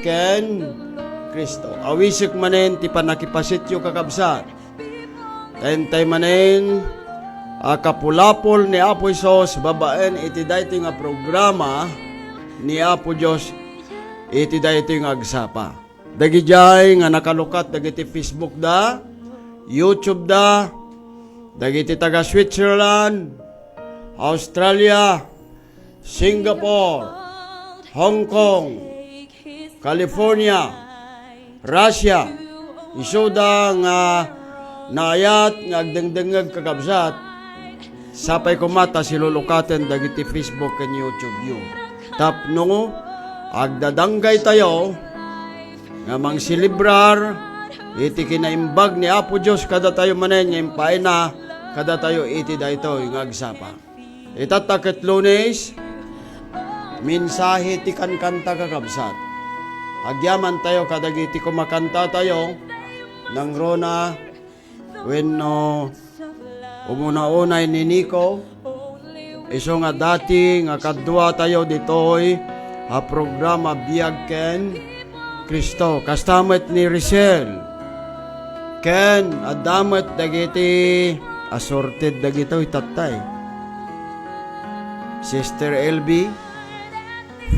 ken Kristo. Awisik manen ti panakipasityo kakabsat. Tayntay manen kapulapol ni Apo Isos babaen iti dayto nga programa ni Apo Dios iti dayto nga agsapa. Dagijay nga nakalukat dagiti Facebook da, YouTube da, dagiti taga Switzerland, Australia, Singapore, Hong Kong, California, Russia, isuda nga naayat nga agdengdengag kakabsat, sapay kumata silulukaten dagiti Facebook and YouTube yu. Tapno, agdadanggay tayo, nga mang silibrar, iti kinaimbag ni Apo Diyos, kada tayo manen, nga na, kada tayo iti dayto nga agsapa. Itatakit Lunes, mensahe ti kankanta kakabsat. Agyaman tayo kadagiti kumakanta tayo ng Rona wenno umuna-unay ni Nico. Iso nga dati nga kadwa tayo ditoy programa Biag ken Kristo. Kastamet ni Richelle ken adamet dagiti assorted dagito itatay. Sister LB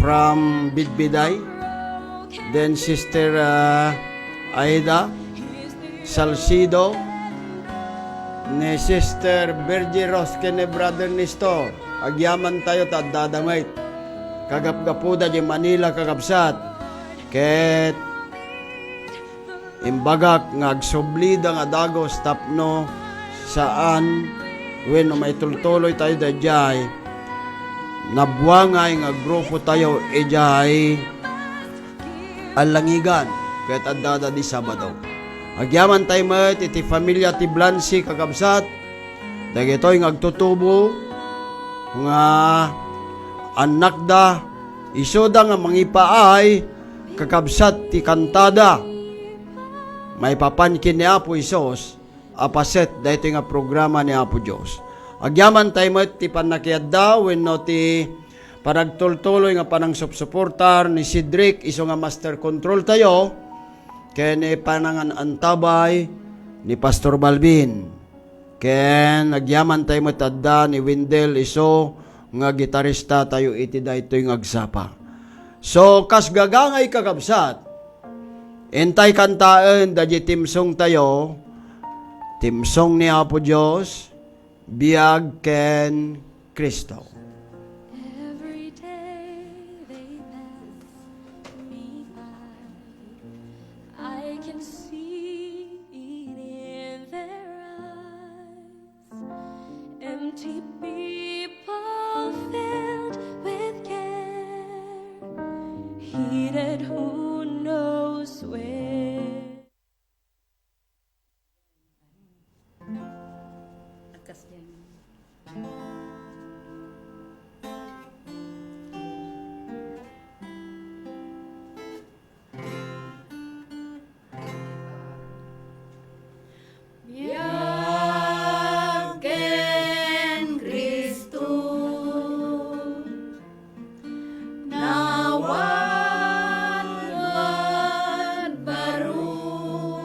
from Bidbiday, then Sister Aida Salcido, ni Sister Bergeros kene Brother Nestor. Agyaman tayo tadadamay kagapgapuda di Manila kagabsat ket imbagak nga agsublida nga dagos tapno saan wenno may tultuloy tayo dayjay nabuangay nga grupo tayo ejay alangigan ket addada di Sabado. Agyaman tayo met iti familia ti Blancy kakabsat dagitoy nga agtutubo nga anak da isoda nga mangipaay kakabsat ti kantada may papankin ni Apo Isos apaset dahito nga programa ni Apo Diyos. Agyaman tayo met ti panakiadda wenno ti panagtultuloy nga panang supportar ni Cedric iso nga master control tayo ken panangan antabay ni Pastor Balvin ken agyaman tayo met adda ni Wendell iso nga gitarista tayo iti dayto nga agsapa. So kas gagangay kakabsat entay kantaen da timsong tayo timsong ni Apo Diyos Biag ken Kristo. Every day they pass me by, I can see it in their eyes. Empty people filled with care, heated who knows where. Akas yan. Biag ken Kristo nawan baro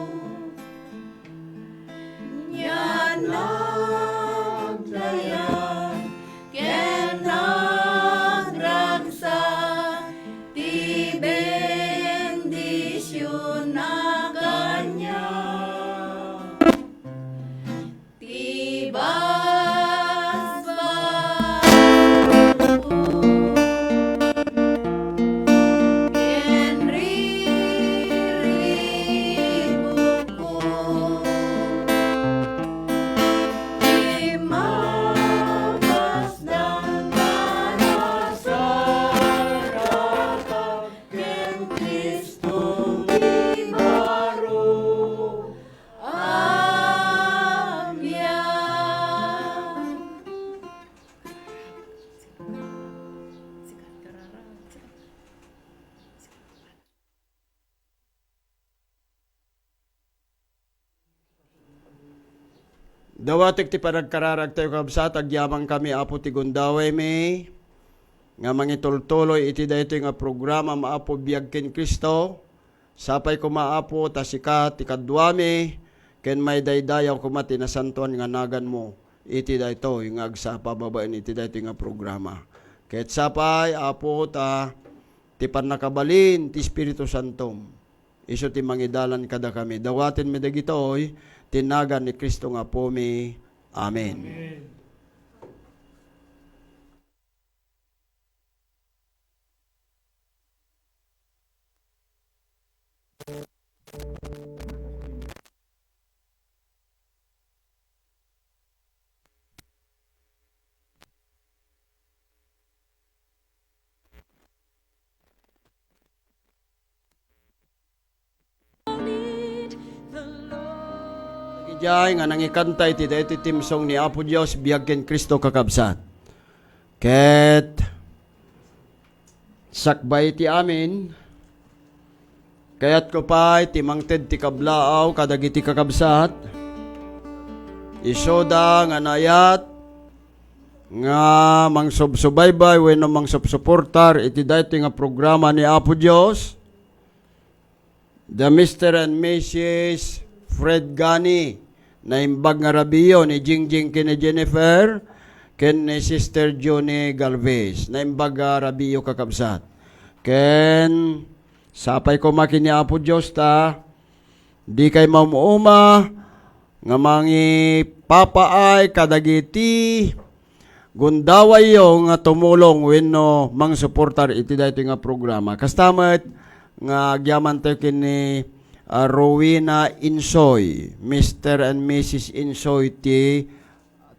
nyan nagdayan ken nagragsak ti bendisyon na kanya. Tibas baru ken riribuko imabas dan manasarata ken Kristo ti baru Dawatik ti panagkararag tayo kabsat, agyamang kami Apo ti Gundaway may nga mangitultuloy iti daytoy nga programa maapo biag ken Kristo. Sapay ko maapo ta sikat ikadwami ken may daydayaw kumati na santuan nga nagan mo iti daytoy nga agsapa babaen iti daytoy nga programa. Ket sapay apo ta ti pannakabalin ti Espiritu Santo. Isu ti mangidalan kada kami. Dawaten mi dagitoy tinagan ni Kristo nga po mi. Amen. Amen. Need the Lord. Ijay nga nangikantay ti daytoy timsong ni Apo Dios biag ken Kristo kakabsat. Ket sakbay ti amin kayat ko pa'y timangted ti kablaaw kadagiti kakabsat. Isoda nga nayat nga mangsubsubaybay wenno mangsubsuportar iti daytoy nga programa ni Apo Dios. The Mr. and Mrs. Fred Gani na imbag nga rabiyo ni Jingjing ken ni Jennifer ken ni Sister Johnny Galvez na imbag nga rabiyo kakabsat. Ken sapay ko makin ni Apo Dios ta di kay mamuuma nga mangi papaay kadagiti gundaway yo nga tumulong wenno mangsuportar iti daytoy nga programa. Kastamet nga agyaman tayo kini Rowena Insoy, Mr. and Mrs. Insoy ti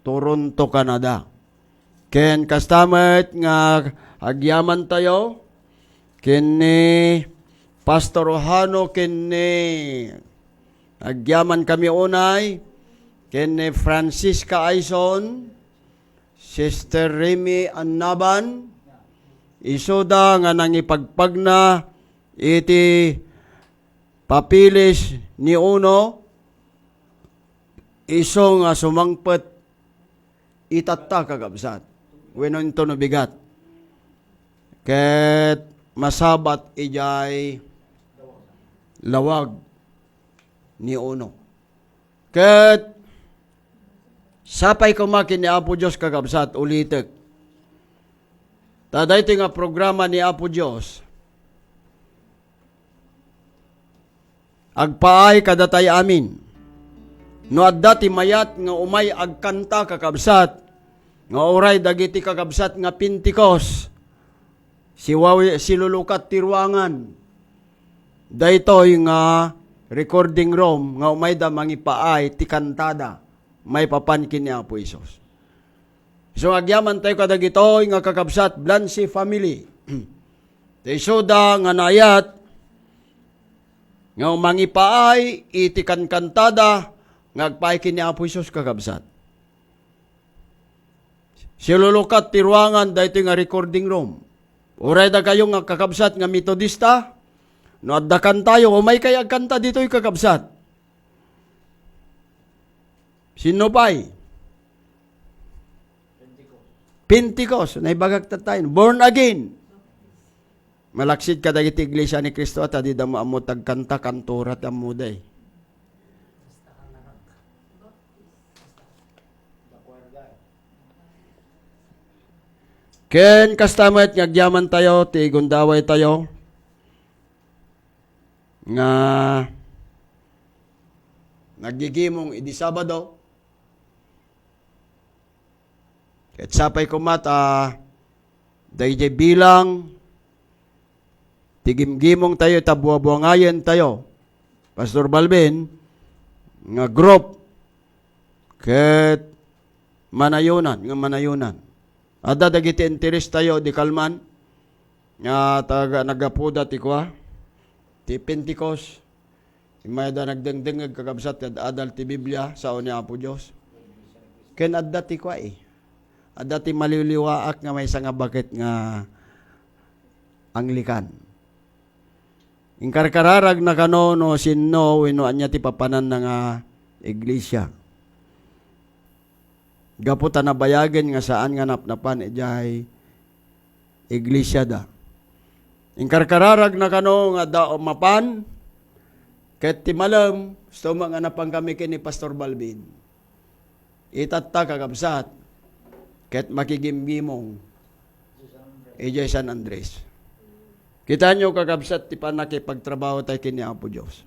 Toronto, Canada. Ken kastamet nga agyaman tayo kini Pastor Ohano kini agyaman kami unay kini Francisca Aison, Sister Remy Annaban, isoda nga nangipagpagna iti papilis ni uno iso nga sumangpet itatta kakabsat wenno into no bigat ket masabat ijay lawag ni uno ket sapay kumakin ni Apo Dios kakabsat ulitek ta daytoy nga programa ni Apo Dios agpaay kadatay amin. No adda ti mayat nga umay agkanta kakabsat nga oray dagiti kakabsat nga Pentecost. Silulukat ti ruangan. Daytoy nga recording room nga umay da mangipaay ti kantada. May papankin ni Apo Isos. So agyaman tayo kadagitoy nga kakabsat Blancy family. Taysoda nga nayat nga mangipaay iti kantada ngagpaay kini Apo Isus kakabsat. Silulukat ti ruangan daytoy nga recording room. Uray da kayo nga kakabsat nga Metodista, no addakan tayo umay kay agkanta ditoy kakabsat. Sino pa'y? Pentecost. Naibagag tayo. Born again. Malaksid ka dagiti iglesia ni Kristo at adi damo amo tagkanta kanturat amuday. Ken kastamet ngagyaman tayo ti gundaway tayo nga nagigimong idi Sabado. Ket sapay kumata dayjay bilang tigimgimong tayo, tabuabuangayan tayo. Pastor Balvin, nga group, ket manayunan, nga manayunan. Ada dagiti interes tayo, di kalman, nga taga nagapuda ti kwa, ti Pentecost, may da nagdengdengag kakabsat, adal ti Biblia, sa ni Apo Diyos. Ken adda ti kwa adda ti maliliwaak nga may nga bakit nga Anglican. Ingkarkararag na kano no sinno wenno anya ti papanan na nga iglesia. Gaputa na bayagen nga saan nga napnapan ijay iglesia da. Ingkarkararag na kano nga da mapan, ket ti malam, gusto mga napang kami kini Pastor Balvin. Itatta kakabsat, ket makigimgimong, ijay San Andres. Kita nyo kakabsat, ti pa nakipagtrabaho tayo kini Apo Diyos.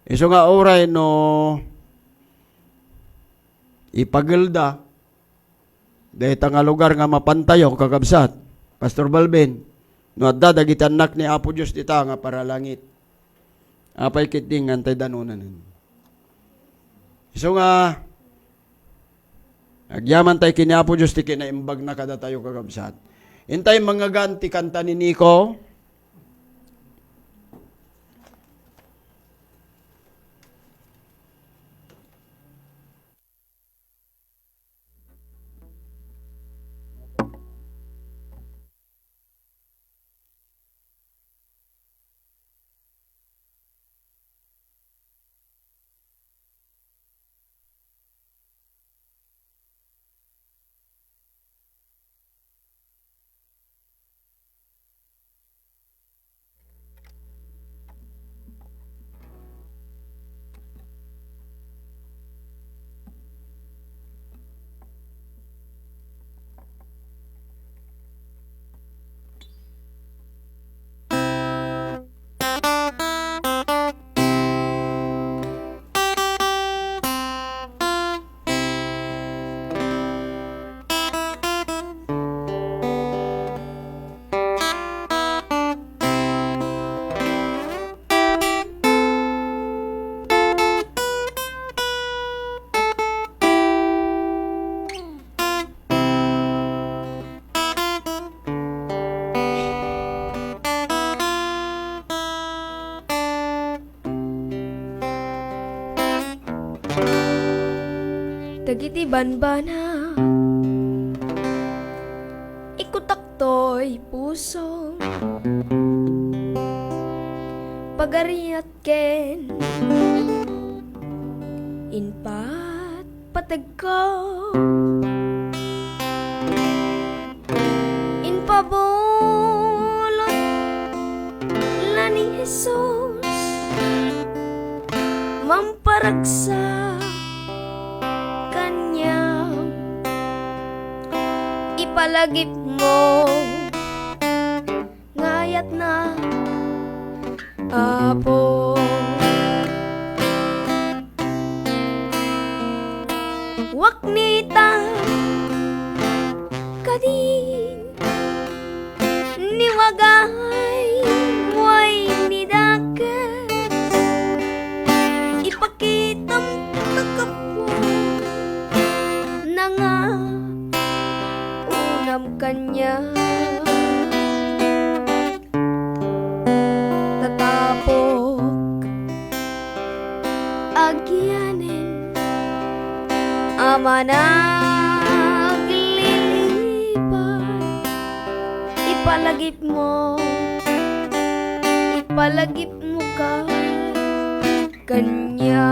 Iso nga oray no, ipagilda, dahil nga lugar nga mapantayo kakabsat, Pastor Balvin, no adda dagiti anak ni Apo Diyos dita nga para langit. Apay kiting antay danunan. Iso nga, agyaman tayo kini Apo Diyos ti kinaimbag na kada tayo kakabsat. Intay mga ganti kanta ni Nico. Dagiti banbana ikutaktoy puso pagariat ken inpat patag ko inpabulot la ni Jesus mamparagsa ipalagip mo ngayat na Apo waknita kadin niwagay way nidakas ipakitam takapwa na nga kanya tatapok agyanin ama naglilipat ipalagip mo ka kanya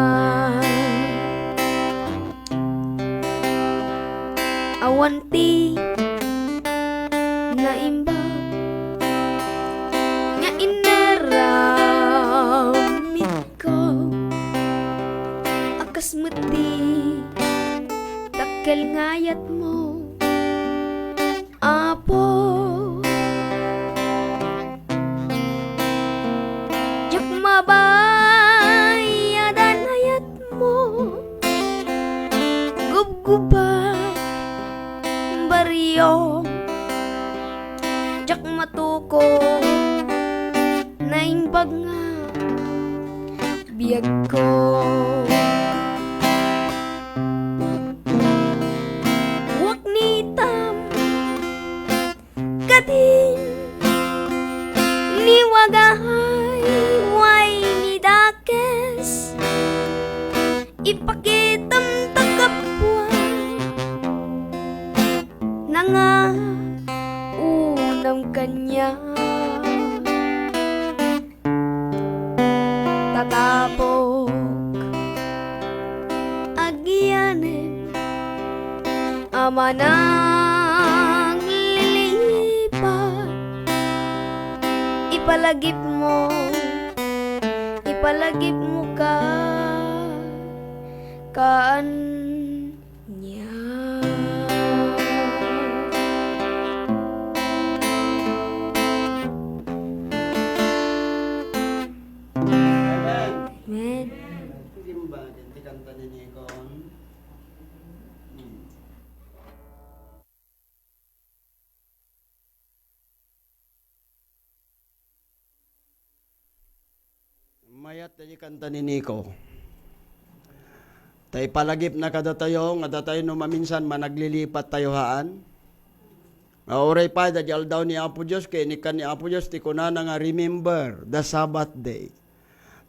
awanti naimbag nga inaramid ko akas mati takkel ngayat mo Apo jak mabayadan hayat mo gubguba baryo jak matuko naimbag nga biyag ko wak nitam kadin niwagahay way nidakes ipakitam takapwa na nga unang kanya tatapok agyanin ama nang lilipat ipalagip mo kaan niya. Amen. Amen. Hindi mo ba ganti kanta ni Nikon? Mayat na kanta ni Nico. Tay palagip na kada tayo, nga tayo no maminsan managlilipat tayo haan. Oray pa, dajal daw ni Apo Diyos, kaya inikan ni Apo Diyos, ti kunana nga remember the Sabbath day.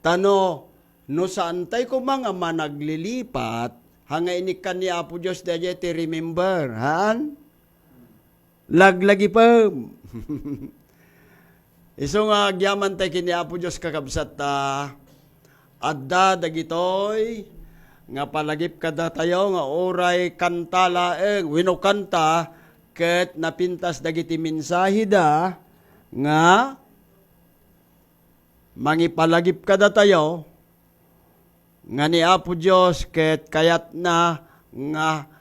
Tano, no saan tayo ko mga managlilipat, hanga inikan ni Apo Diyos, dajay ti remember, haan? Laglagi pa. Iso nga, agyaman tayo kini Apo Diyos kakabsat adda dagitoy, nga palagip kada tayo, nga oray kantalaeng, winokanta, ket napintas dagiti mensahe da nga mangipalagip kada tayo nga ni Apo Dios ket kayat na nga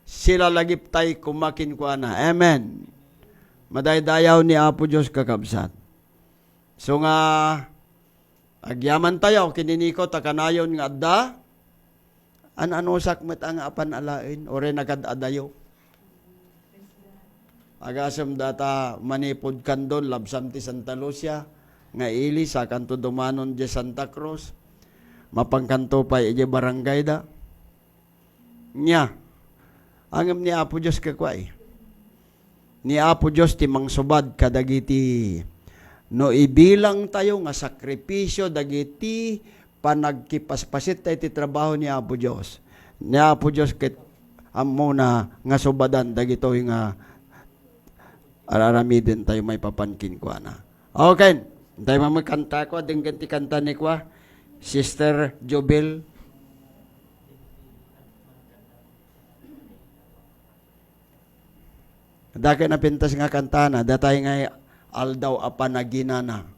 sila lagip tay kumakin ko na. Amen. Madaydayaw ni Apo Dios kakabsat. So nga agyaman tayo kininiko takanayon nga adda ano sakmet ang apan alain ore nagad-adayo. Agasam data manipod kandon labsam ti Santa Lucia nga ili sa kanto dumanon di Santa Cruz mapangkanto pa ije barangay da nya angam ni Apo Dios kakwai ni Apo Dios ti mangsubad kadagiti no ibilang tayo nga sakripisyo dagiti panagkipaspasit tayo ti trabaho ni Apo Dios ket amo na nga subadan dagito nga araramidin tayo may papankin ko na. Okay. Tayo mamagkanta ko. Din ganti kanta ni ko. Sister Jobel. Dake na pintas nga kanta na. Datay nga aldaw apanagina na.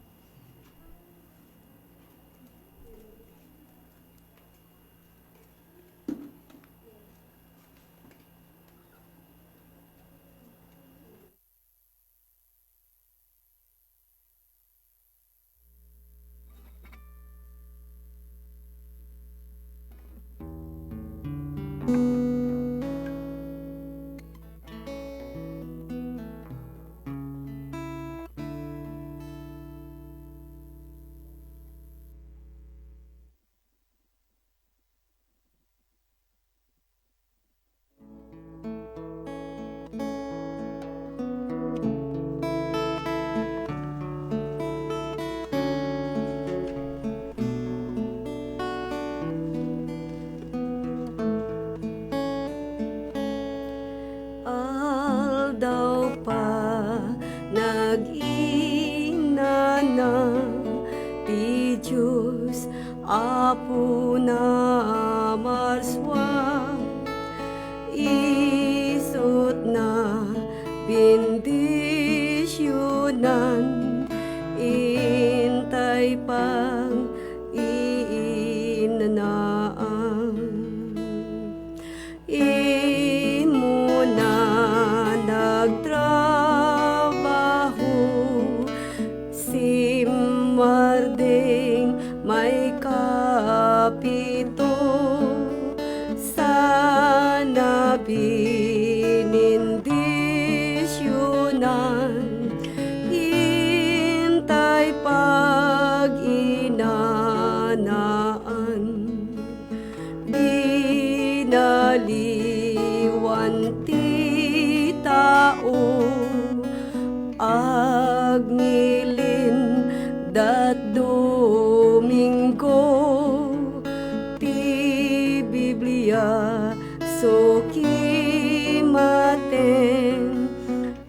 Aldaw pa nag-ina na ti Diyos Apo na marswa isot na bendisyonan intay pang iinanaan imo na nagtrabaho si Marding may kapito sana binindisyonan hintay pag-inanaan binaliwan ti tao agnilin dat Domingo ti Biblia so kimaten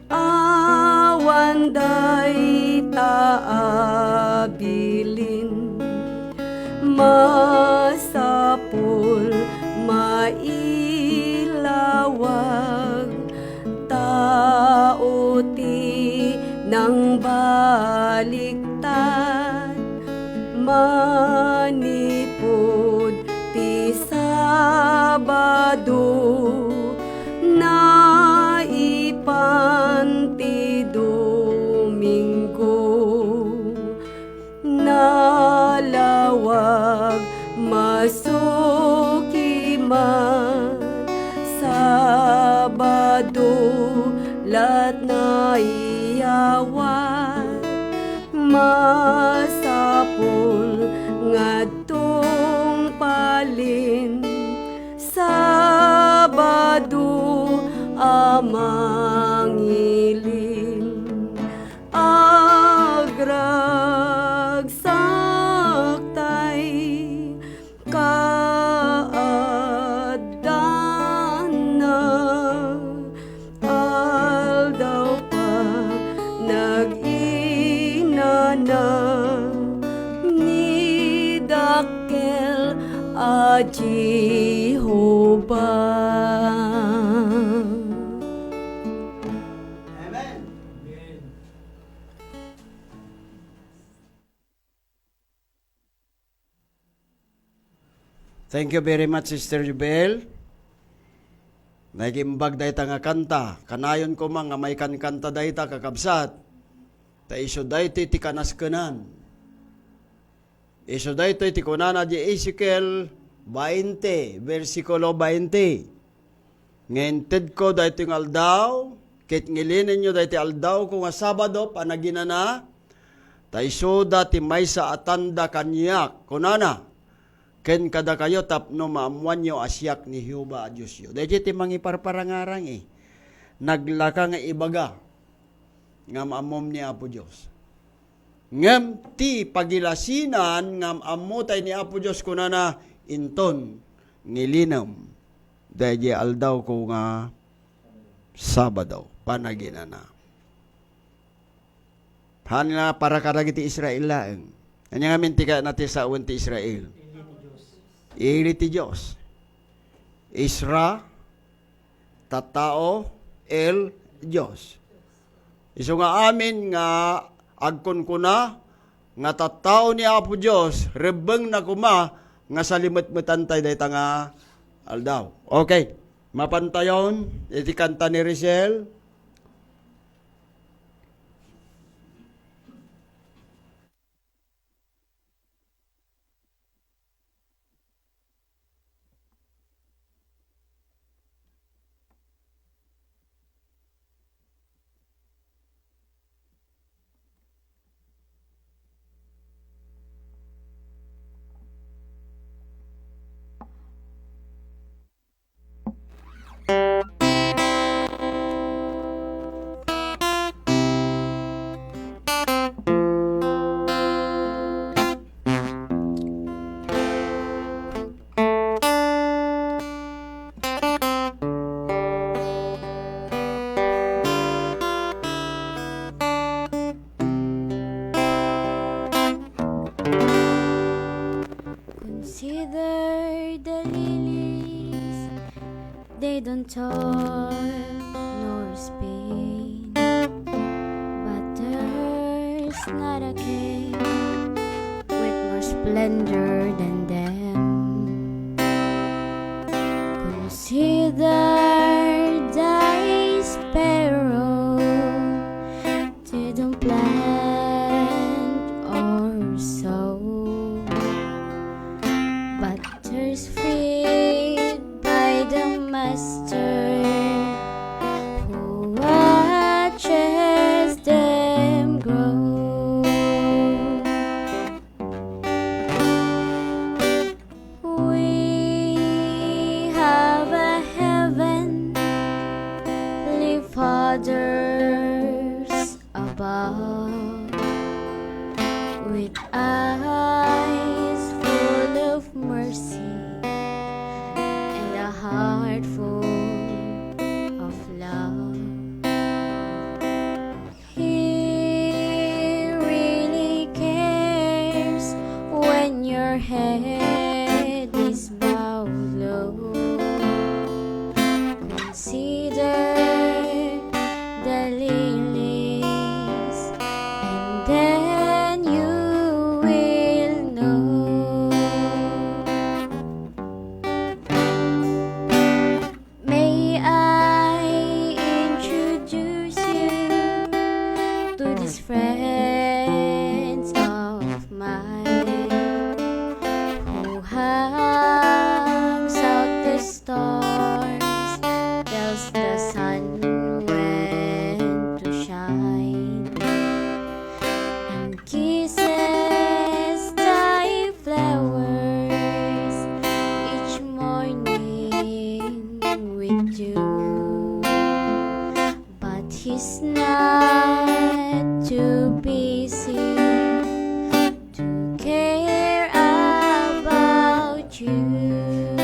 awan day taabilin masapul mailawag tao ti nang balikta manipod ti Sabado na ipan ti Domingo nalawag masukiman Sabado lat na iyawat masapul ngadtong palin Sabado amangilin agragsaktay kaadana aldaw pa nag-inana ni dakkel a Jehovah. Thank you very much, Sister Jubel. Nagimbag dayta nga kanta. Kanayon ko nga may kanta dayta kakabsat. Ta iso dayti ti kanaskenan. Iso dayti ti kunana di Ezekiel 20, versikulo 20. Ngented ko dayti ng aldaw, kit ngilinin nyo dayti aldaw ko nga Sabado, panaginana, ta iso dati may sa atanda kanyak, kunana, ken kada kayo tapno maamuan nyo asyak ni Hiuba a Diyos yo. Dahil ti mangiparparangarang naglaka nga ibaga nga maamom ni Apo Diyos. Ngam ti pagilasinan ngam amutay ni Apo Diyos kunana inton ngilinam. Dahil aldaw ko nga Sabado panaginana. Hanila para karagiti Israel laeng. Anya nga mintika natin sa uwan ti Israel. Iri ti Diyos. Isra, tatao, el, Diyos. Iso nga amin nga agkon kuna, nga tatao ni Apo Diyos, rebeng na kuma, nga salimot-mutan tayo dahita nga aldaw. Okay, mapantayon, iti kanta ni Rizal. Consider the lilies, they don't toil nor spin, but there's not a king with more splendor than them. Consider the sparrow, they don't plant or sow, but there's feed by the Master who watches them grow. We have a heavenly Fathers above, with eyes full of mercy and a heart full of love. He really cares when your head is bowed low. Consider the lilies, and then you will know. you.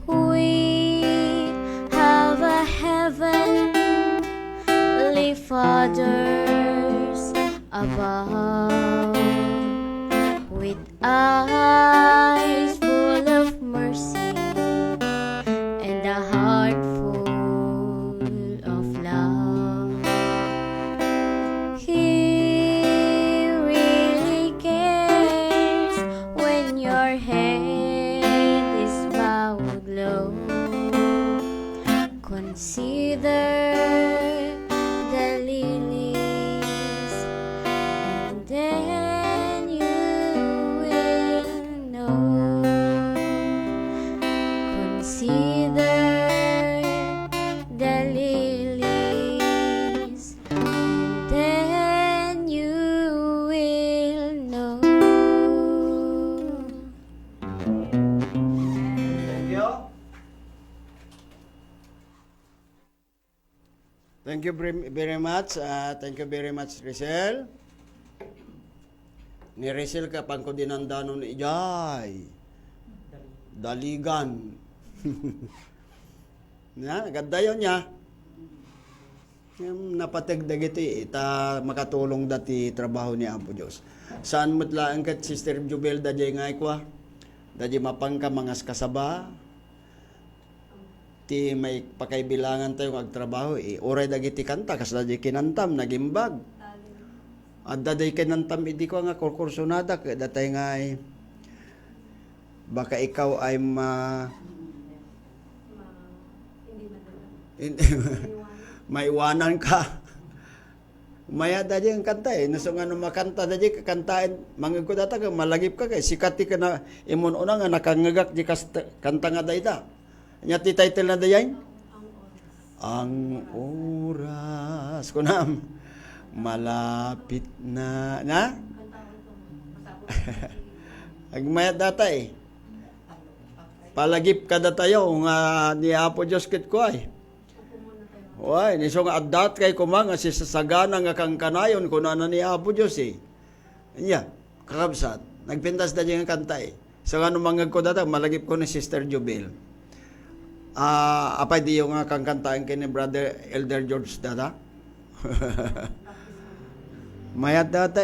We have a heavenly Fathers above, with eyes full of mercy and a heart full of love. He really cares when your head is bowed low. Consider the lilies, and then you will know. Consider the lilies, and then you will know. Thank you. Thank you very much. Thank you very much, Rizal. Ni Rizal ka pang ko dinandano ni Ijay. Daligan. Na, ganda yun niya. Napatig dagiti ita makatulong dati trabaho ni Apo Diyos. Saan mo't laang kat Sister Jubel dajay ngay kwa? Dajay mapang ka mangas kasaba. Ti may pakaibilangan tayo agtrabaho oray dagiti kanta kas dajay kinantam nagimbag. At daday kinantam idi ko nga kurkursonada datay nga baka ikaw ay maiwanan ka. Maya dajay ang kanta naso nga no makanta dajay kakantain mangag ko data ka malagip ka kay sikati ka na imon una nga nakangagak di kanta nga dayta. Nya ti title na dayan? Ang oras ko na malapit na agmaya data palagip ka datayo nga ni Apo Diyos kit ko ay Uy, nisong adat kay kumang si sasagana nga kang kanayon kuno na ni Apo Diyos Nya, kakabsat nagpintas da nga kanta so ano mangag ko data malagip ko ni Sister Jubel. Apay di yung kang kantaan kay ni Brother Elder George data? Mayat data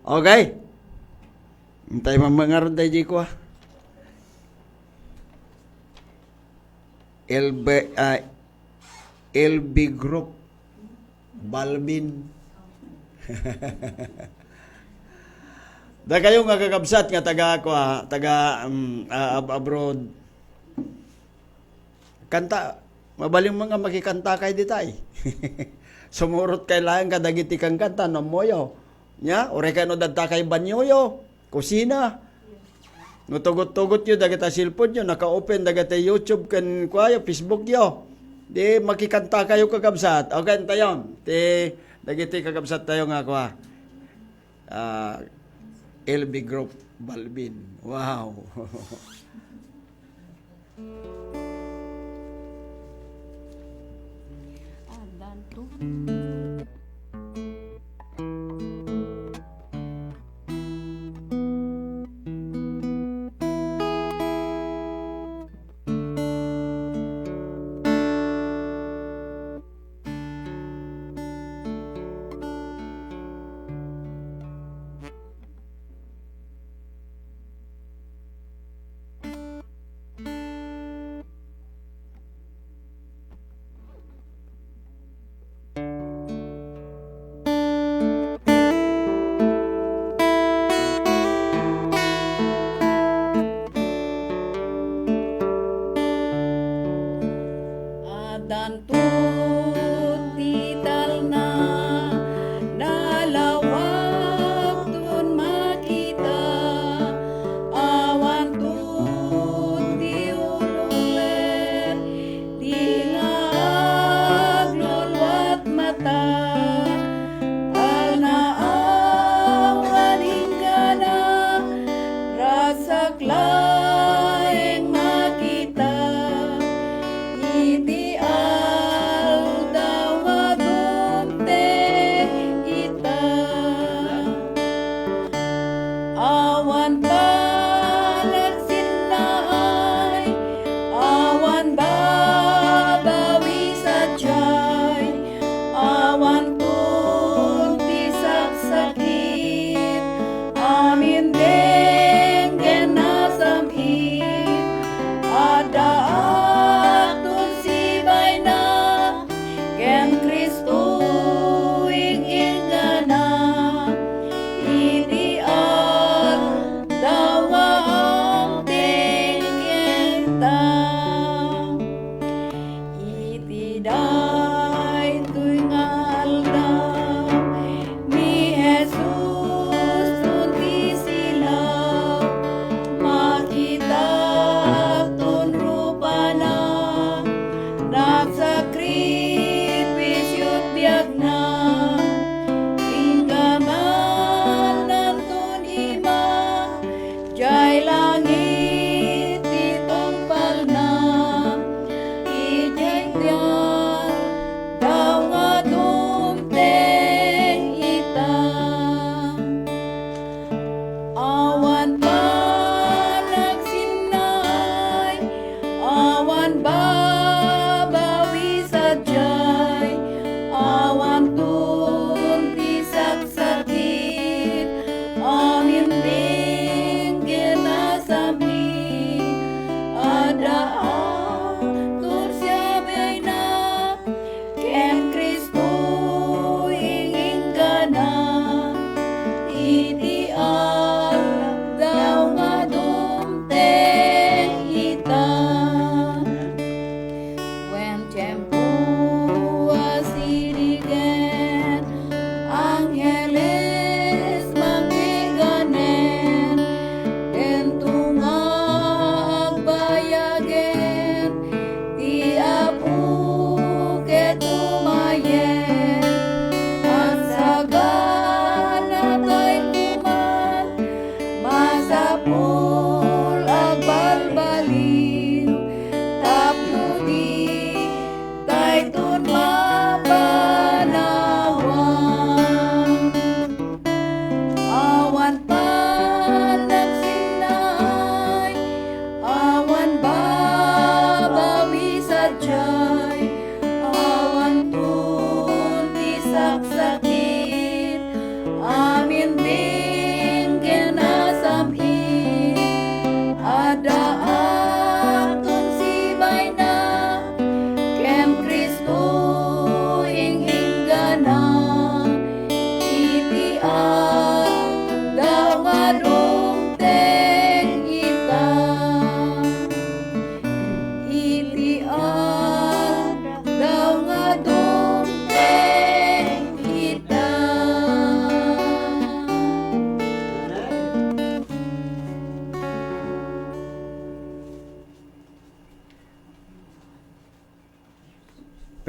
Okay. Hintay mamangarad tayo di ko LB Group Balbin. Da kayo nga kakabsat nga taga abroad. Kanta, mabaling mga makikanta kay ditay. Sumurot kay lang kadagiti kang kanta no moyo. Nya, ore kay no dadta kay banyoyo, kusina. No tugot-tugot yo dagita cellphone yo, naka-open dagita YouTube kan kuayo, Facebook yo. Di makikanta kayo kakabsat. Okay tayon. Ti dagiti kakabsat tayo nga kwa. LB Group Balbin. Wow.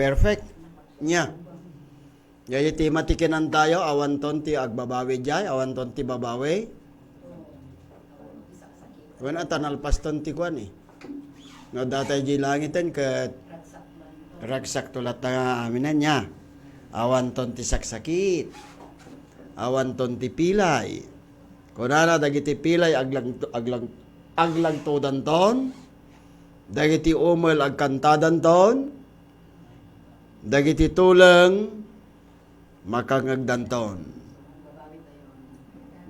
perfect nya. Gaya ti matikinan tayo, awan ton ti agbabawi jay, awan ton ti babawi. Wana tanalpas ton ti kwan eh. No datay di langitan ket ragsak tulat nga aminan niya. Awan ton ti saksakit. Awan ton ti pilay. Kunana dagiti pilay aglang todan ton. Dagiti umel agkantadan ton. Dagiti tulang makangagdanton.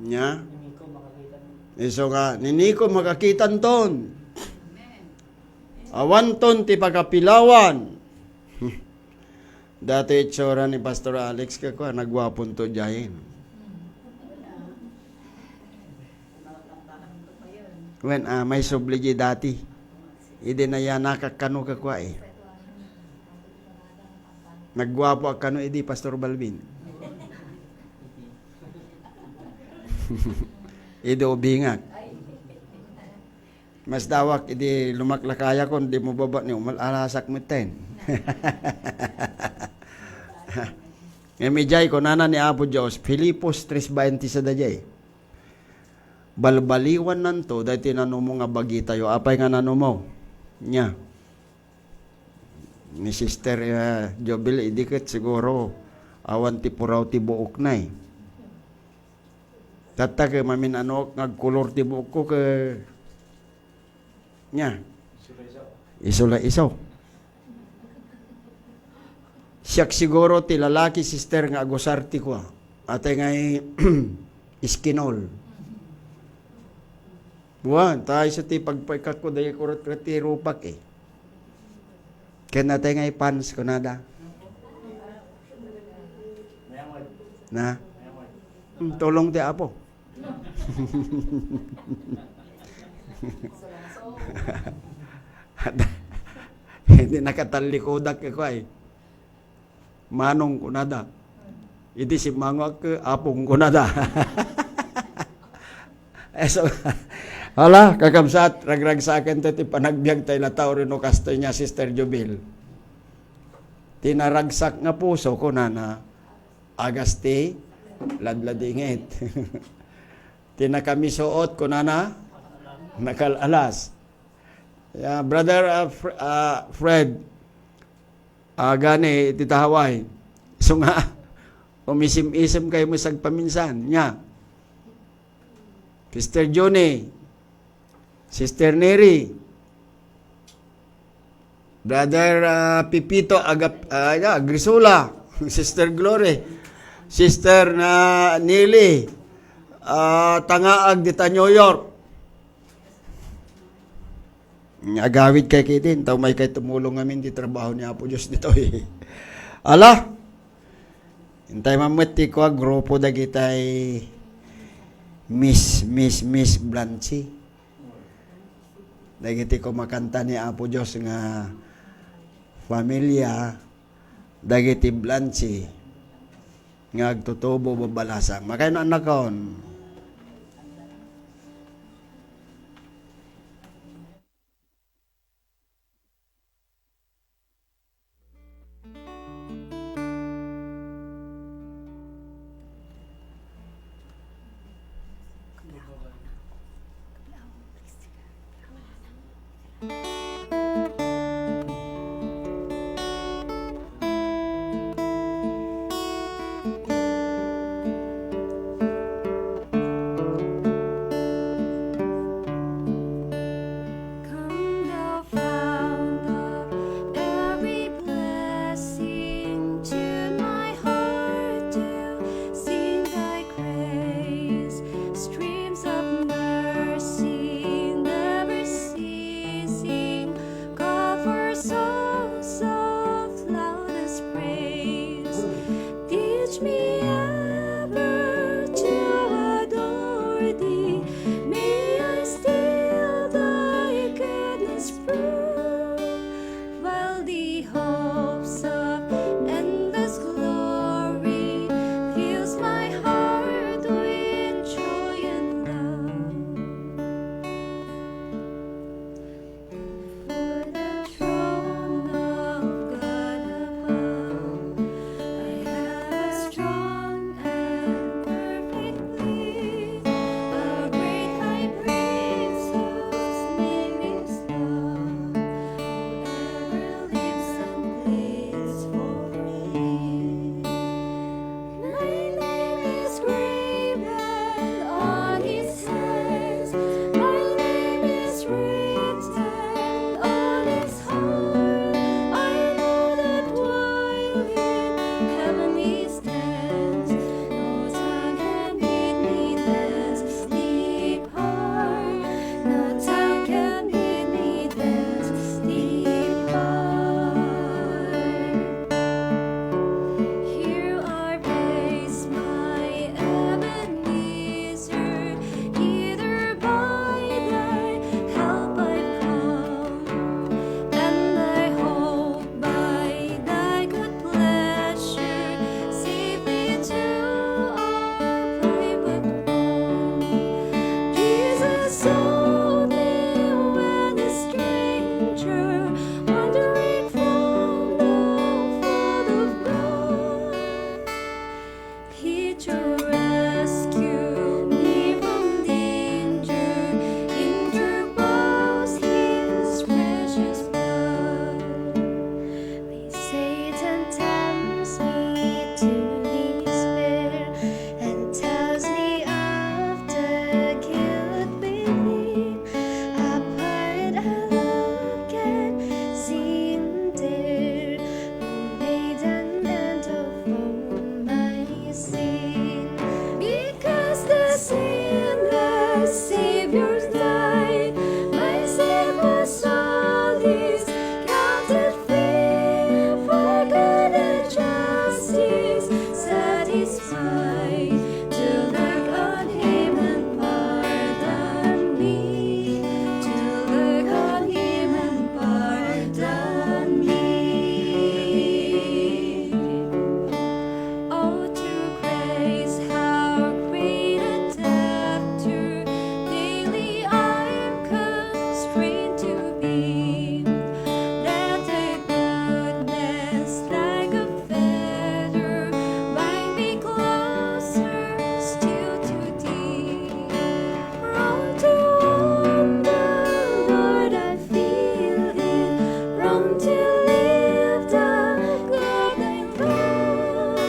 Nya? Iso nga, niniko makakitan ton. Awan ton ti pagkapilawan. Dati itsura ni Pastor Alex kako, nagwapon to jayin. When may subligi dati. Hindi na yan nakakano kakwa eh. Nagwapo akano idi Pastor Balvin. Idi ubingak. Mas dawak idi lumaklakaya kon di mo baba ni umalasak meten. Emijay ko nana ni Apo Diyos Filipos 3:20 sa dajay. Balbaliwan nanto dahil tinanumo nga bagi tayo. Apay nga nanumo nya. Ni Sister Jobel idikit siguro awan ti puraw ti buok na eh. Tatag mamin ano ngagkulor ti buok ko ke nya. Isula isaw. Siyak siguro ti lalaki sister nga agusarti ko. Ate nga iskinol. Buwan, tayo sa ti pagpaikat ko dahil kurot ti rupak eh. Kaya natin nga ipans ko nada. Na? Tulong ti apo. Hindi nakatalikodak ako ay. Manong kunada. Iti si mangwak ke apong kunada. So, hala, kakamsat, ragrag sa akin ito, panagbiag tayo na tao rin o kastoy niya, Sister Jubil. Tinaragsak nga puso ko na agasti, ladladingit. Tinakamisot ko na nakalalas. Yeah, Brother Fred, gani, titahaway. So nga, umisim-isim kayo mo sagpaminsan niya. Sister Johnny, Sister Neri, Brother Pipito Grisula, Sister Glory, Sister Nili, Tangaag dita New York. Agawid kay kitin, tao may kay tumulong ngamin di trabaho niya po Diyos dito eh. Ala, hintay mamati ko grupo da kitay Miss Blancy. Dagiti ko makanta ni Apo Diyos nga familia dagiti Blancy nga agtutubo babalasang. Makain na anak kon. to rescue me from danger, interpose His precious blood. When Satan tempts me to despair and tells me of the guilt beneath, apart I look and see in there who made an end of all my sin. Because the sinless Savior died, my sin was all His counted free. For God and justice satisfied to look on Him and pardon me, to look on Him and pardon me. Oh, through grace, how great a debtor daily I am constrained to be. Let the goodness like a feather bind me closer still to Thee. Wrong to own the Lord, I feel it. Wrong to live the God I love.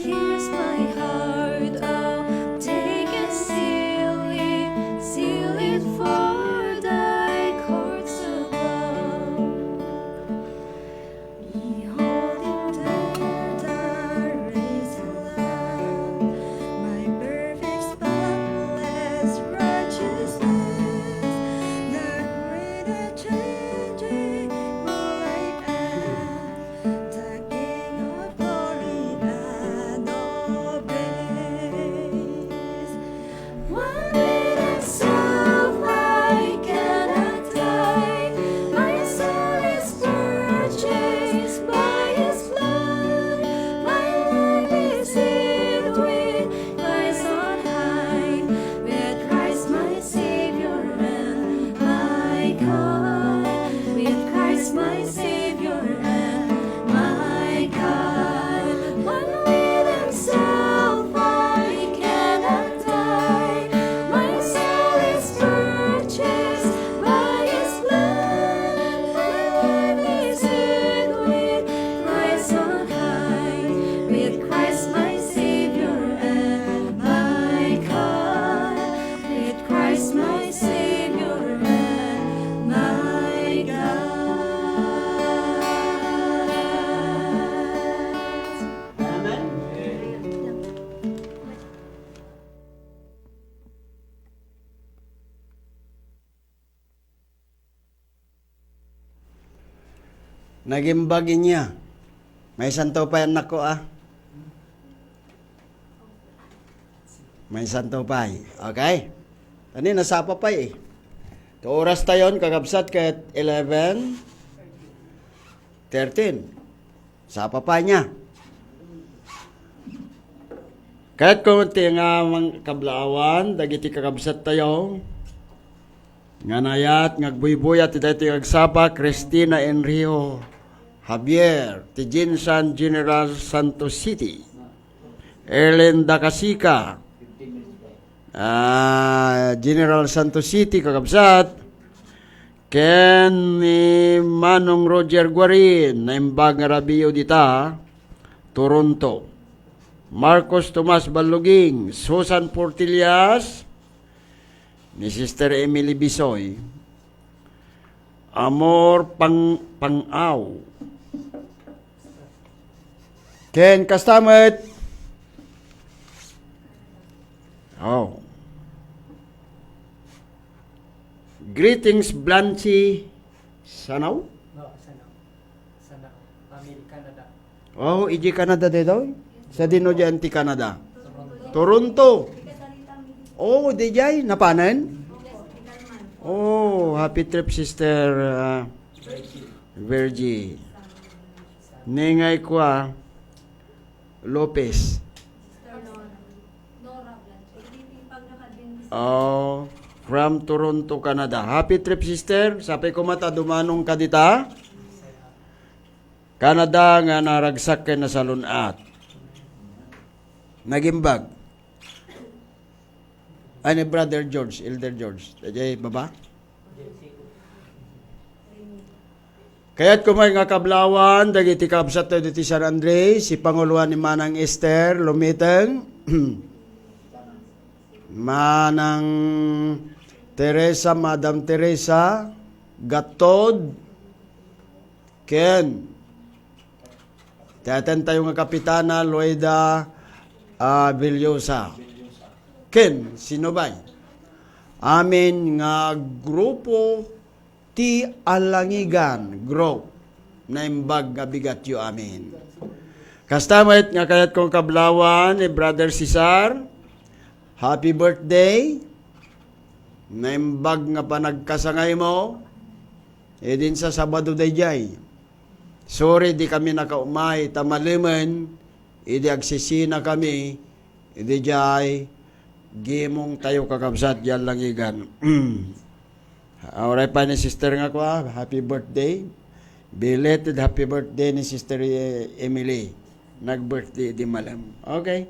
Here's my heart, oh, take and seal it for Thy courts above. Beholding there the risen Lamb, my perfect spotless righteousness, the great changing I am, the King of glory and all praise. One with Himself I cannot die, my soul is purchased by His blood, my life is hid with Christ on high, with Christ my Savior and my God, with Christ my Savior and my God. One with Himself I cannot die, my soul is purchased by His blood, my life is hid with Christ on high, with Christ my Savior and my God, with Christ my Savior and my God. Amen. Nagimbagi niya. May santo pa yan nako May santo pa. Okay? Ani nasapa pa eh. To oras tayon kagabsat ket 11:13. Sapa pa niya. Kahit kunti nga mga kablaawan, dagiti kakabsat tayo, nga nayat, ngagbuybuyat, iti kagsapa, Cristina Enrio Javier, ti Jinsan General Santos City, Ellen Dacasica, General Santos City, kakabsat, Ken ni Manong Roger Guarin, na imbag nga rabiyo dita, Toronto. Marcos Tomas Baluging, Susan Portillas, ni Sister Emily Bisoy, Amor Pangaw, Ken Kastamet, greetings Blancy Sanaw? No, sana family Canada. Iji Canada dito? Sa dino dyan ti Canada? Toronto. Di jay, napanan? Happy trip Sister Virgie. Ningay ko Lopez. From Toronto, Canada. Happy trip Sister. Sabi ko mata dumanong ka dita. Canada nga naragsak kay na salunat. Nagimbag. Ani Brother George, Elder George. Dajay baba? Kaya't kumay nga kablawan, dagiti kabsat to diti San Andres, si Panguluan ni Manang Esther, lumiteng, Manang Teresa, Madam Teresa, Gatod, Ken, taten tayo nga kapitana, Loida Villosa. Ken, sino ba? Amin nga grupo ti Alangigan Group na imbag nga bigat yu amin. Kastamit nga kayat kong kablawan ni Brother Cesar, happy birthday. Na imbag nga panagkasangay mo, din sa Sabado dayjay. Sorry di kami nakaumay, tamaliman, agsisina kami, jay, gimong tayo kakabsat, yan lang igan. Oray pa ni sister nga ko, happy birthday. Belated happy birthday ni Sister Emily. Nag-birthday di malam. Okay.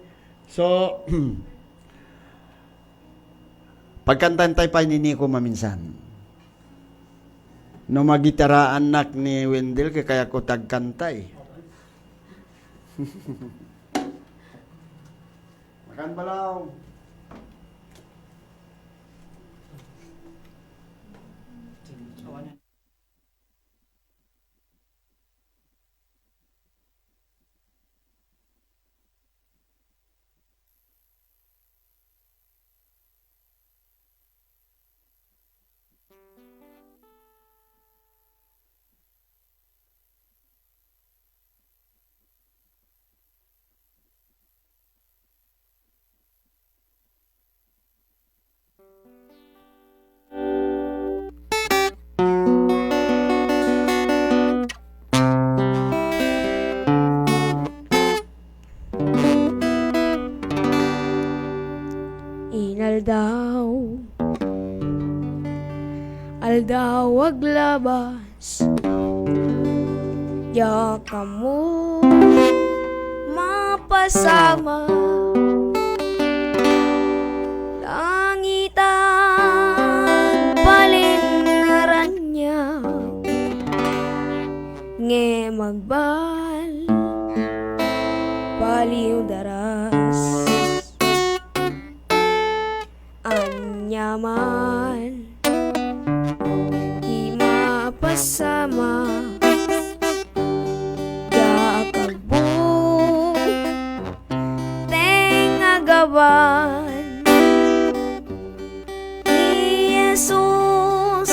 So, pagkantan tayo pa ni Nico maminsan. No magitara anak ni Wendell, kaya ko tagkantay. Makan balaw. Inaldaw, aldaw aglabas, ya kamu mapasama, langitan palingaran niya, nge magbal, paliw daras. Anyaman di mapasama Jakagbu tengagawan ni Jesus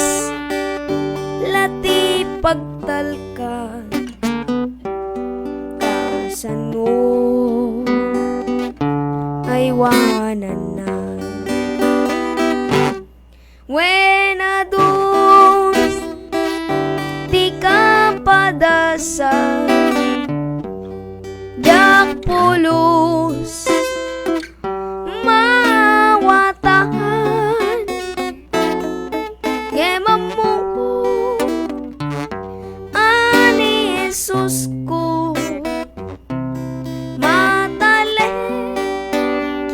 lati pagtalkan kasano ay wanan na. When adus di ka padasal jak pulos mawatahan gemamu ani Jesus ko matale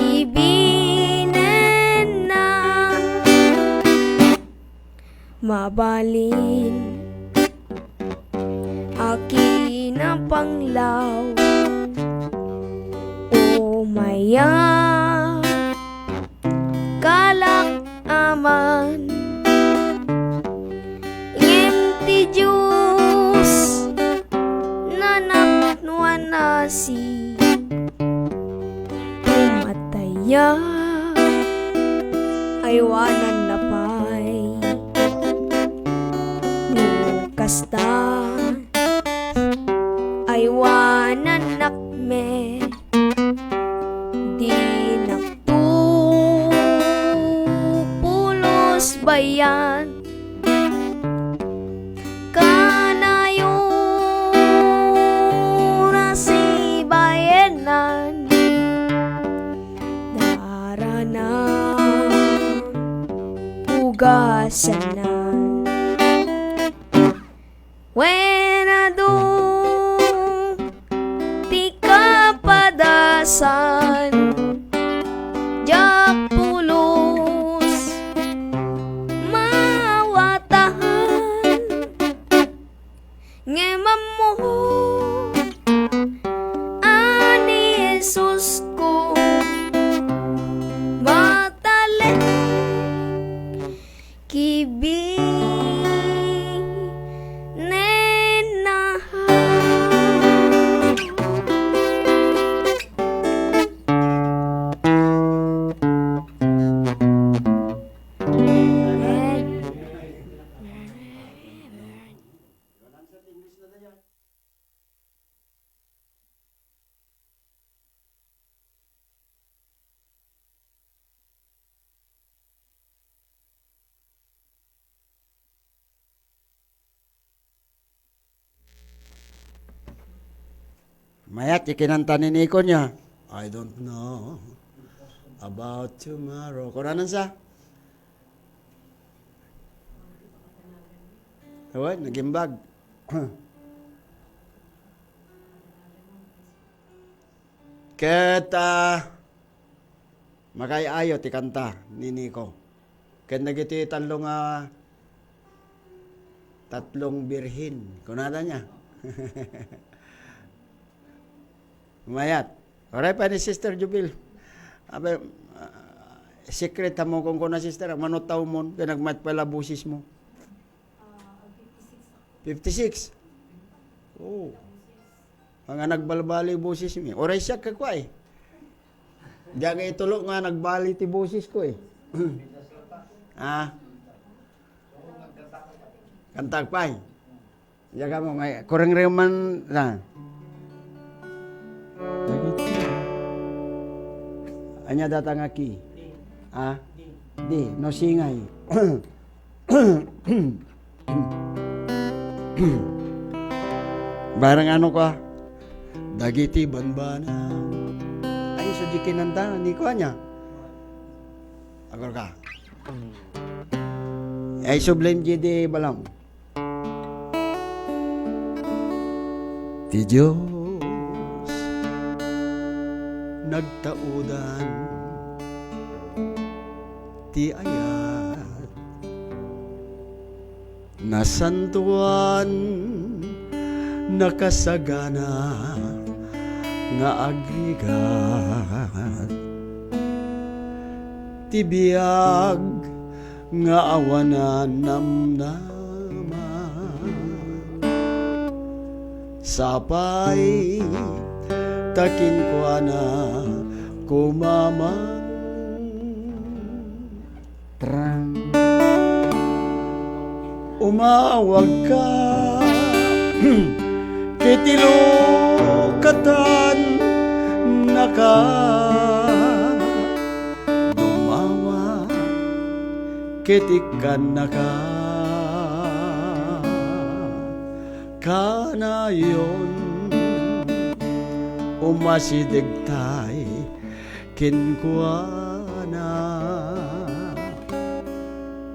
ibinen na mabalin akin ang panglaw o maya kalak aman ngimti Diyos nanak nuan nasi umataya aywanan na pay kasta aywanan nakme di naktupulos bayan kanayo nasi bayanan daranan ugasanan. When adu di ka padasan ko matalik kibing nenahan. Mayat, ikinanta ni Nico niya. I don't know about tomorrow. Kuranan sa? Ewan, nagimbag. Ket, makayayo ti kanta ni Nico. Ket nagiti tatlong birhin. Kunada niya. Mayat. Oray pa ni Sister Jubil. Abe, secret mo kung kuna sister, manutaw mo, pinagmat pala busis mo. 56. Oh. Mga nagbalbali busis mi. Oray siya kakwa eh. Diyan nga itulog nga nagbali ti busis ko eh. Kantag pa eh. Diyan ka mo, kurang reman na. Anya datang aki. Di, no singay. Barang ano ka? Dagiti banbana. Ay, so di kinanta, ni ko anya. Agor ka. Ay, so blame di balam. Ti Diyos nagtaudan ti ayat nasantuan nakasagana nga agrigat ti biag nga awanan namnaman sapay takin ko na kumamang trang umawag ka kitilukatan naka dumawa kitikan naka kanayon umasidigtay kinkwana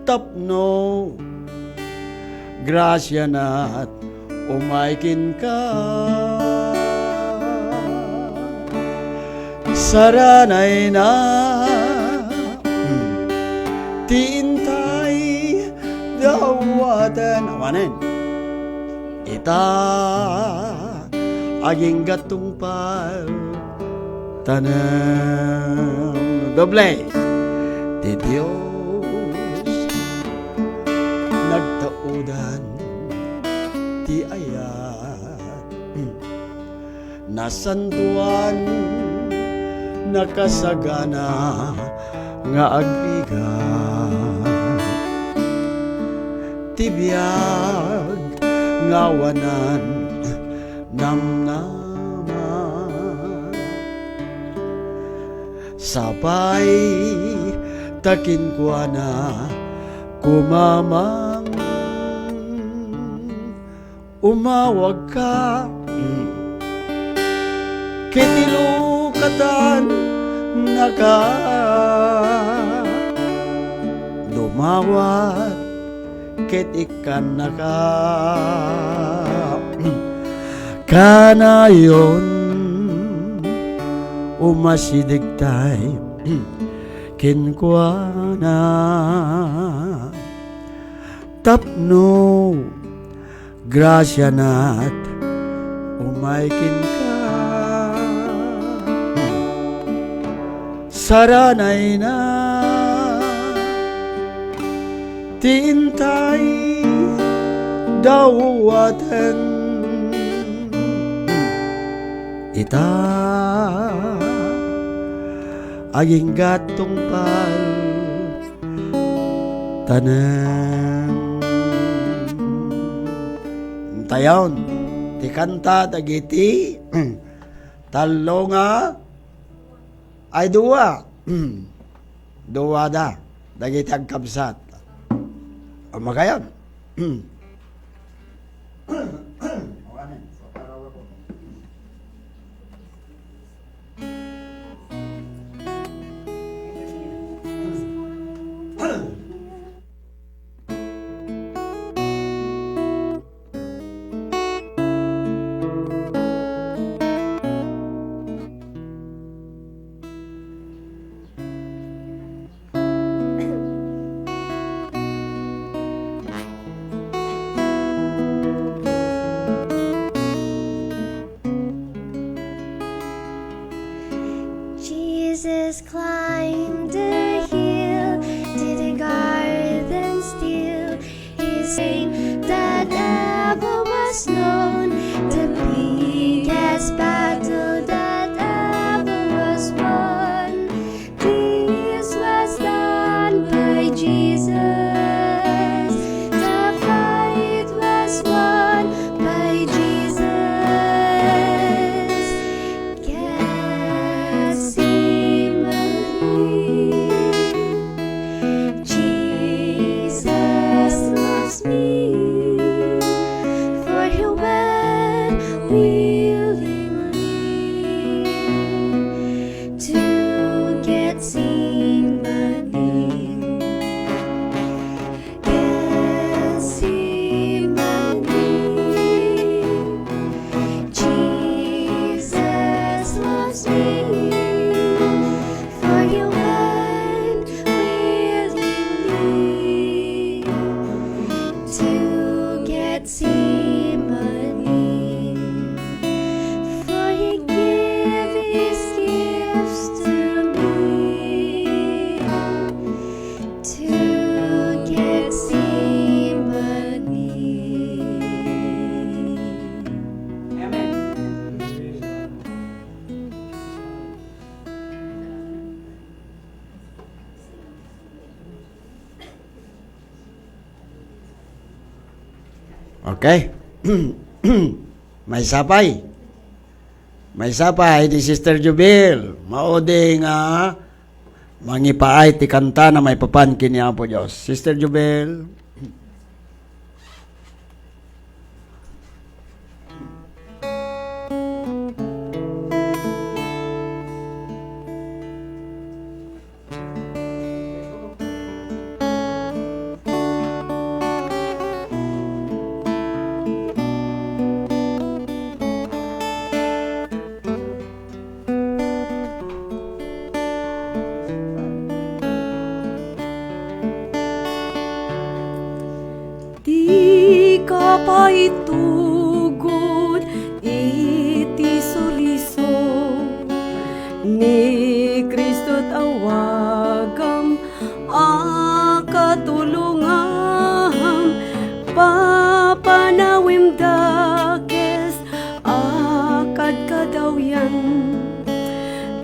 tapno grasya na't umaikin ka saranay na tiintay dawatan awanin ita aging gatungpal tanam doble ti Diyos nagtaudan ti ayat nasantuan nakasagana nga agrigat ti biag nga wanan namnaman sapay takin kwa na kumamang umawag ka kitilukatan naka dumawat kitikan naka kanayon umasidigtay kinkwana tapno grasya na't umaikin ka saranay na tintay dawatan ita aging gatong pal tanan tayon ti kanta dagiti talonga ay duwa duwa da dagiti agkabsat makayon Jesus climbed a hill, did a garden still. His name that ever was known, the biggest battle that ever was won. This was done by Jesus. The fight was won by Jesus. Jesus loves me, for he went willingly to get Gethsemane. Jesus loves me, for he went willingly to Gethsemane. For he gave his gifts to me to Gethsemane. Okay. May sapay. May sapay di Sister Jubil. Maudi nga mangipaay ti kanta na may papankin niya po Diyos. Sister Jubil. Di ka pa itugod iti suliso ni Kristo't awagam akatulungam papanawim dakes akad kadawyan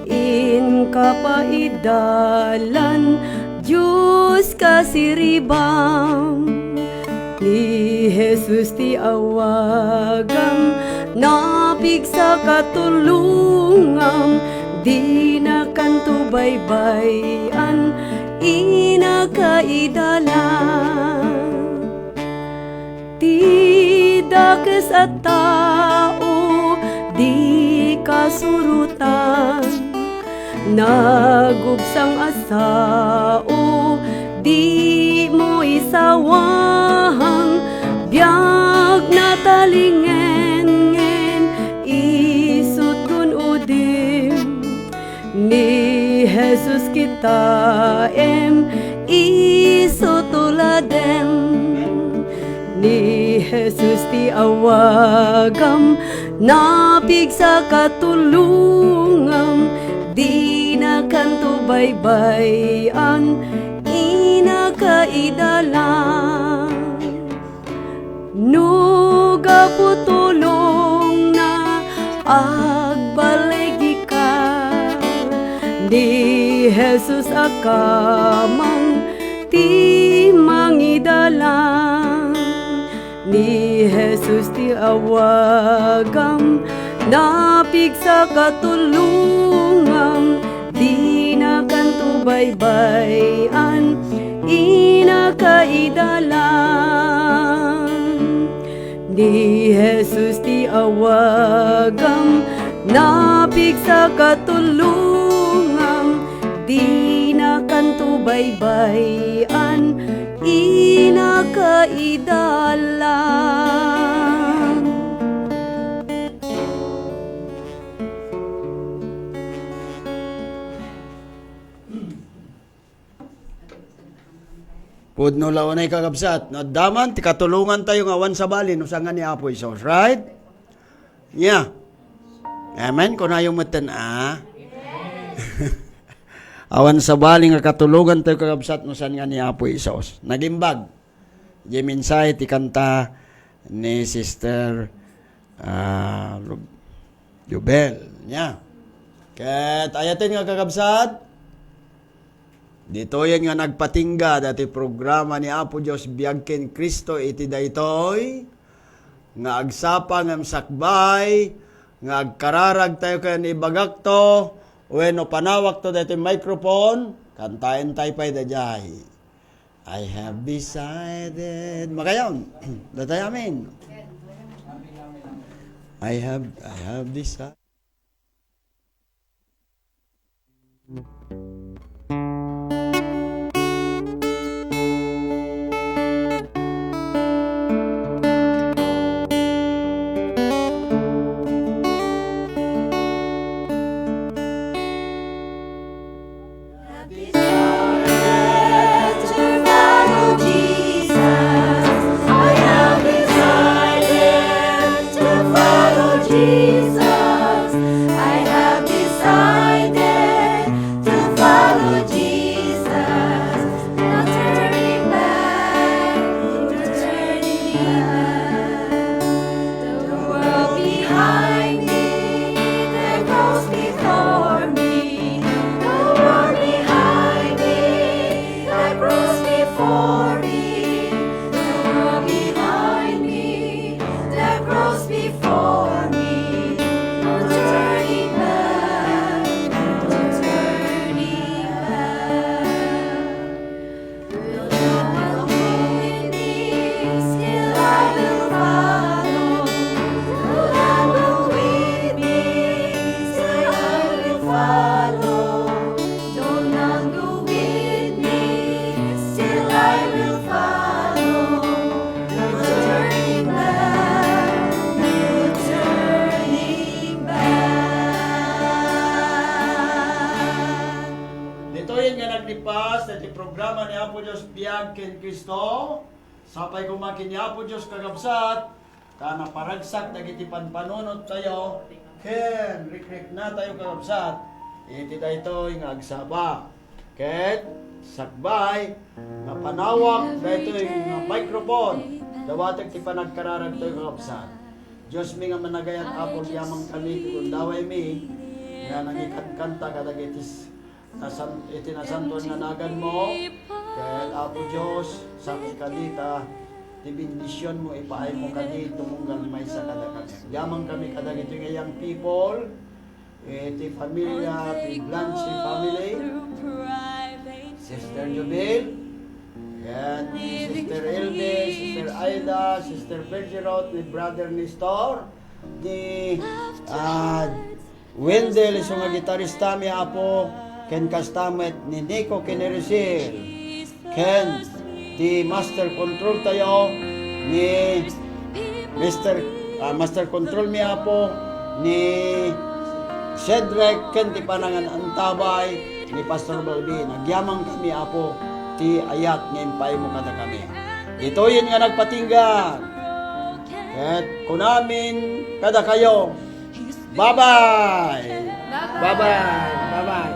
in kapaidalan Diyos kasiribam ni Jesus ti awagam napig sa katulungam di na kanto baybayan inakaidalan ti dakes at tao di kasurutan nagubsang asao di mo isawahang biag na talingen isut kun udim ni Jesus kita isutuladem ni Jesus ti awagam napig sa katulungam di na kanto baybayan inakaidalang nuga putulong na agbalegi ka di Jesus akamang ti mangidalang ni Jesus ti awagam napig sa katulungam di na kanto baybayan inakaidalang ni Jesus ti awagam napig sa katulungam di na kanto baybayan inakaidalang. Pudno lawanay kakabsat. No, daman, tikatulungan tayo nga awan sa balin. Usangan ni Apo Isos. Right? Yeah. Amen? Kung na yung matan, awan sa balin nga katulungan tayo kakabsat. Usan nga ni Apo Isos. Nagimbag. Di minsay, tikanta ni Sister Jubel. Yeah. Ket ayatin nga kakabsat. Dito yan nga nagpatingga dati programa ni Apo Diyos Biagken Kristo iti daytoy nga agsapa ngam sakbay nga agkararag tayo kaya ni bagakto wenno panawak to dati microphone kantayin tayo pa'y dajay I have decided makayon datay amin I have decided programa ni Apo Diyos Biagken Kristo sapay kumakin ni Apo Diyos kagabsat kana paragsak dagiti panpanunot tayo ken rikrik na tayo kagabsat iti daytoy nga agsaba ket sakbay nga panawak daytoy nga microphone dawatag ti panagkararag tayo kagabsat Diyos mi nga managayat Apo yamang kami kung daway mi nga nangikanta kadagitis itinasanton nga nagan mo kaya Apo Diyos sa kadita ti bendisyon mo ipaay mo kadi tumunggal may sa kadakag yamang kami kadagito nga young people ti pamilya ti Blancy family Sister Jubel yan Sister Elbe Sister Aida Sister Bergerot ni Brother Nestor ni Wendell isang nga gitarista mi Apo ken kastamet ni Nico Keneresil ken di master control tayo ni master control mi Apo ni Cedric ken ti panangan antabay ni Pastor Balbi nagyamang kami Apo ti ayat ngayon pa'y mo kada kami ito yun nga nagpatinggan at kunamin kada kayo bye bye bye bye bye bye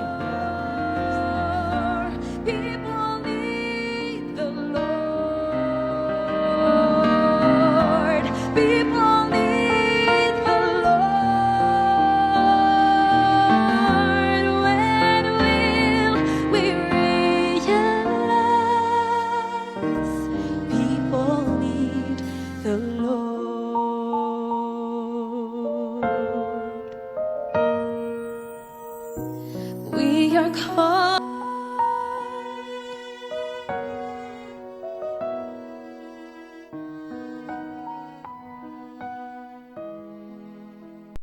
your call.